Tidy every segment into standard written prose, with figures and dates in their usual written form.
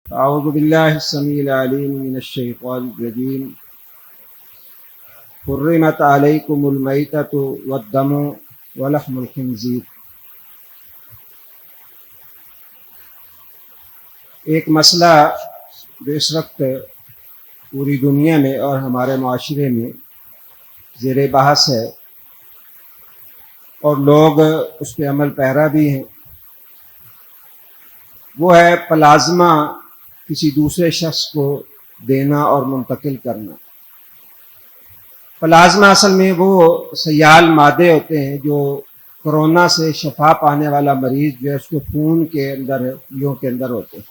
اعوذ باللہ السمیع العلیم من الشیطان الرجیم حرمت علیکم المیتۃ والدم ولحم الخنزیر۔ ایک مسئلہ جو اس وقت پوری دنیا میں اور ہمارے معاشرے میں زیر بحث ہے اور لوگ اس پہ عمل پیرا بھی ہیں، وہ ہے پلازمہ کسی دوسرے شخص کو دینا اور منتقل کرنا۔ پلازمہ اصل میں وہ سیال مادے ہوتے ہیں جو کرونا سے شفا پانے والا مریض جو ہے اس کو خون کے اندر کے اندر ہوتے ہیں۔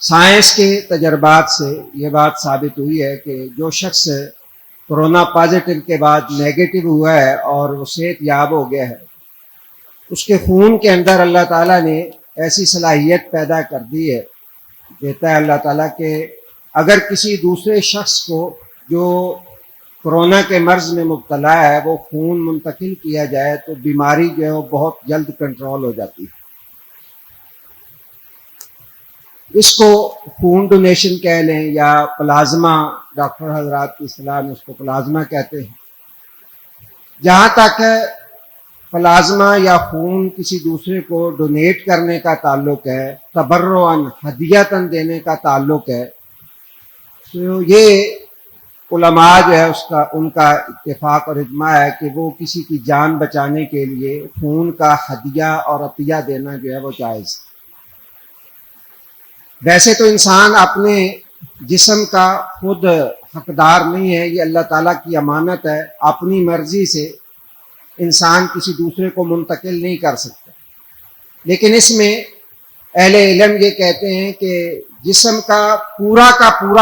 سائنس کے تجربات سے یہ بات ثابت ہوئی ہے کہ جو شخص کرونا پازیٹیو کے بعد نیگیٹو ہوا ہے اور وہ صحت یاب ہو گیا ہے، اس کے خون کے اندر اللہ تعالیٰ نے ایسی صلاحیت پیدا کر دی ہے، دیتا ہے اللہ تعالیٰ کہ اگر کسی دوسرے شخص کو جو کرونا کے مرض میں مبتلا ہے وہ خون منتقل کیا جائے تو بیماری جو ہے وہ بہت جلد کنٹرول ہو جاتی ہے۔ اس کو خون ڈونیشن کہہ لیں یا پلازمہ، ڈاکٹر حضرات کی اصطلاح میں اس کو پلازمہ کہتے ہیں۔ جہاں تک پلازمہ یا خون کسی دوسرے کو ڈونیٹ کرنے کا تعلق ہے، تبرعاً ہدیتاً دینے کا تعلق ہے، تو یہ علماء جو ہے ان کا اتفاق اور اجماع ہے کہ وہ کسی کی جان بچانے کے لیے خون کا ہدیہ اور عطیہ دینا جو ہے وہ جائز ہے۔ ویسے تو انسان اپنے جسم کا خود حقدار نہیں ہے، یہ اللہ تعالیٰ کی امانت ہے، اپنی مرضی سے انسان کسی دوسرے کو منتقل نہیں کر سکتا، لیکن اس میں اہل علم یہ کہتے ہیں کہ جسم کا پورا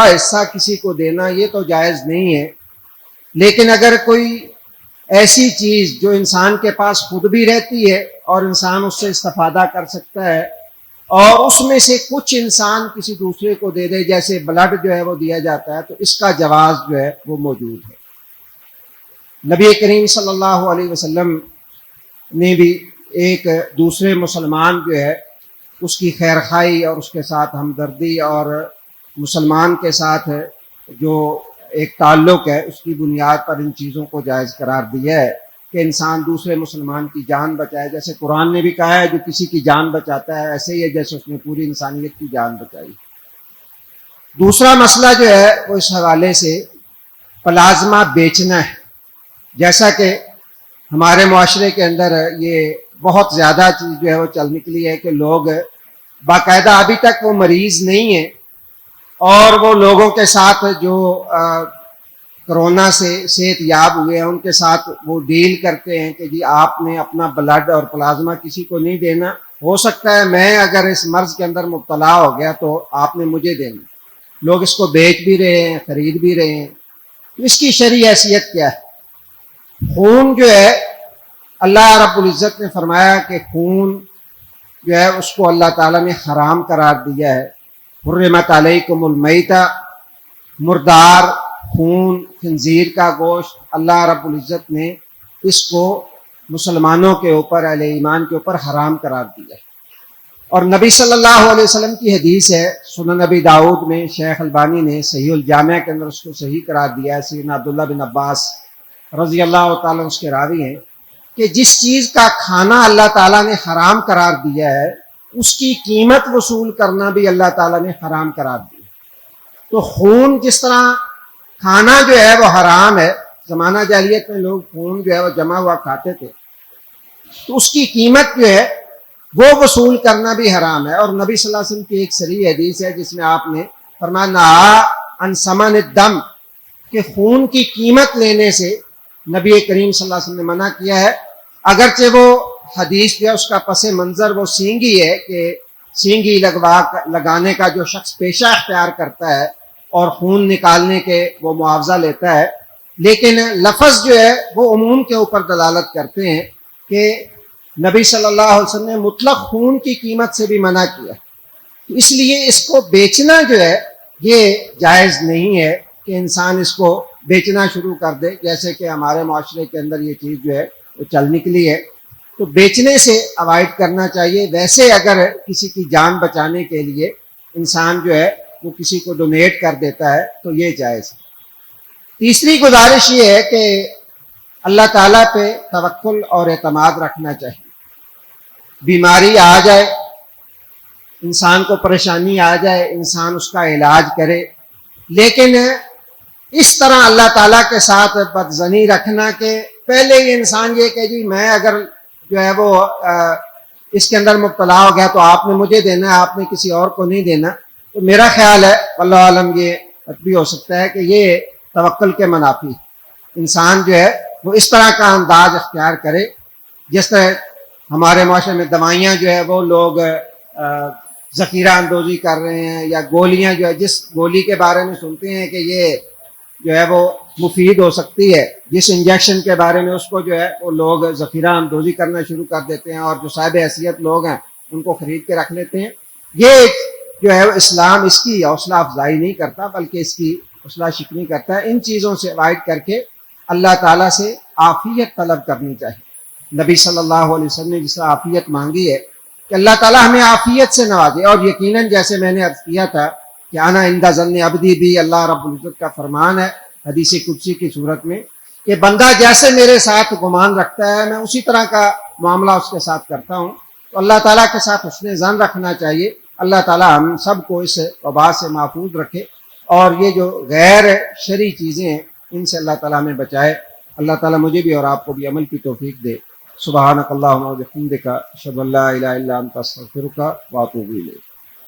حصہ کسی کو دینا یہ تو جائز نہیں ہے، لیکن اگر کوئی ایسی چیز جو انسان کے پاس خود بھی رہتی ہے اور انسان اس سے استفادہ کر سکتا ہے اور اس میں سے کچھ انسان کسی دوسرے کو دے دے، جیسے بلڈ جو ہے وہ دیا جاتا ہے، تو اس کا جواز جو ہے وہ موجود ہے۔ نبی کریم صلی اللہ علیہ وسلم نے بھی ایک دوسرے مسلمان جو ہے اس کی خیر خواہی اور اس کے ساتھ ہمدردی اور مسلمان کے ساتھ جو ایک تعلق ہے اس کی بنیاد پر ان چیزوں کو جائز قرار دیا ہے کہ انسان دوسرے مسلمان کی جان بچائے۔ جیسے قرآن نے بھی کہا ہے جو کسی کی جان بچاتا ہے ایسے ہی ہے جیسے اس نے پوری انسانیت کی جان بچائی۔ دوسرا مسئلہ جو ہے وہ اس حوالے سے پلازمہ بیچنا ہے۔ جیسا کہ ہمارے معاشرے کے اندر یہ بہت زیادہ چیز جو ہے وہ چل نکلی ہے کہ لوگ باقاعدہ ابھی تک وہ مریض نہیں ہیں اور وہ لوگوں کے ساتھ جو کرونا سے صحت یاب ہوئے ہیں ان کے ساتھ وہ ڈیل کرتے ہیں کہ جی آپ نے اپنا بلڈ اور پلازمہ کسی کو نہیں دینا، ہو سکتا ہے میں اگر اس مرض کے اندر مبتلا ہو گیا تو آپ نے مجھے دینا۔ لوگ اس کو بیچ بھی رہے ہیں، خرید بھی رہے ہیں۔ اس کی شرعی حیثیت کیا ہے؟ خون جو ہے اللہ رب العزت نے فرمایا کہ خون جو ہے اس کو اللہ تعالیٰ نے حرام قرار دیا ہے۔ حرمت علیکم المیتۃ، مردار خون، خنزیر کا گوشت، اللہ رب العزت نے اس کو مسلمانوں کے اوپر، اہل ایمان کے اوپر حرام قرار دیا ہے۔ اور نبی صلی اللہ علیہ وسلم کی حدیث ہے سنن نبی داؤد میں، شیخ البانی نے صحیح الجامع کے اندر اس کو صحیح قرار دیا ہے، سیدنا عبداللہ بن عباس رضی اللہ تعالیٰ اس کے راوی ہیں کہ جس چیز کا کھانا اللہ تعالیٰ نے حرام قرار دیا ہے اس کی قیمت وصول کرنا بھی اللہ تعالیٰ نے حرام قرار دیا۔ تو خون جس طرح کھانا جو ہے وہ حرام ہے، زمانہ جاہلیت میں لوگ خون جو ہے وہ جمع ہوا کھاتے تھے، تو اس کی قیمت جو ہے وہ وصول کرنا بھی حرام ہے۔ اور نبی صلی اللہ علیہ وسلم کی ایک صریح حدیث ہے جس میں آپ نے فرمایا نہا عن ثمن الدم، کہ خون کی قیمت لینے سے نبی کریم صلی اللہ علیہ وسلم نے منع کیا ہے۔ اگرچہ وہ حدیث جو ہے اس کا پس منظر وہ سینگی ہے کہ سینگی لگانے کا جو شخص پیشہ اختیار کرتا ہے اور خون نکالنے کے وہ معاوضہ لیتا ہے، لیکن لفظ جو ہے وہ عموم کے اوپر دلالت کرتے ہیں کہ نبی صلی اللہ علیہ وسلم نے مطلق خون کی قیمت سے بھی منع کیا، اس لیے اس کو بیچنا جو ہے یہ جائز نہیں ہے کہ انسان اس کو بیچنا شروع کر دے، جیسے کہ ہمارے معاشرے کے اندر یہ چیز جو ہے وہ چل نکلی ہے، تو بیچنے سے اوائڈ کرنا چاہیے۔ ویسے اگر کسی کی جان بچانے کے لیے انسان جو ہے وہ کسی کو ڈونیٹ کر دیتا ہے تو یہ جائز ہے۔ تیسری گزارش یہ ہے کہ اللہ تعالیٰ پہ توکل اور اعتماد رکھنا چاہیے۔ بیماری آ جائے، انسان کو پریشانی آ جائے، انسان اس کا علاج کرے، لیکن اس طرح اللہ تعالیٰ کے ساتھ بدظنی رکھنا کہ پہلے یہ انسان یہ کہ جی میں اگر جو ہے وہ اس کے اندر مبتلا ہو گیا تو آپ نے مجھے دینا ہے، آپ نے کسی اور کو نہیں دینا۔ تو میرا خیال ہے واللہ عالم یہ بھی ہو سکتا ہے کہ یہ توکل کے منافی انسان جو ہے وہ اس طرح کا انداز اختیار کرے جس طرح ہمارے معاشرے میں دوائیاں جو ہے وہ لوگ ذخیرہ اندوزی کر رہے ہیں، یا گولیاں جو ہے جس گولی کے بارے میں سنتے ہیں کہ یہ جو ہے وہ مفید ہو سکتی ہے، جس انجیکشن کے بارے میں اس کو جو ہے وہ لوگ ذخیرہ اندوزی کرنا شروع کر دیتے ہیں، اور جو صاحب حیثیت لوگ ہیں ان کو خرید کے رکھ لیتے ہیں۔ یہ جو ہے اسلام اس کی حوصلہ افزائی نہیں کرتا بلکہ اس کی حوصلہ شکنی کرتا ہے۔ ان چیزوں سے اوائڈ کر کے اللہ تعالیٰ سے عافیت طلب کرنی چاہیے۔ نبی صلی اللہ علیہ وسلم نے جس طرح عافیت مانگی ہے کہ اللہ تعالیٰ ہمیں عافیت سے نوازے، اور یقیناً جیسے میں نے عرض کیا تھا کہ انا عند ظن عبدی بھی اللہ رب العزت کا فرمان ہے حدیث قدسی کی صورت میں کہ بندہ جیسے میرے ساتھ گمان رکھتا ہے میں اسی طرح کا معاملہ اس کے ساتھ کرتا ہوں۔ تو اللہ تعالیٰ کے ساتھ حسن ظن رکھنا چاہیے۔ اللہ تعالیٰ ہم سب کو اس وبا سے محفوظ رکھے، اور یہ جو غیر شرعی چیزیں ہیں ان سے اللہ تعالیٰ ہمیں بچائے۔ اللہ تعالیٰ مجھے بھی اور آپ کو بھی عمل کی توفیق دے۔ سبحانک اللہم و بحمدک، اشہد ان لا الہ الا انت، استغفرک و اتوب الیک۔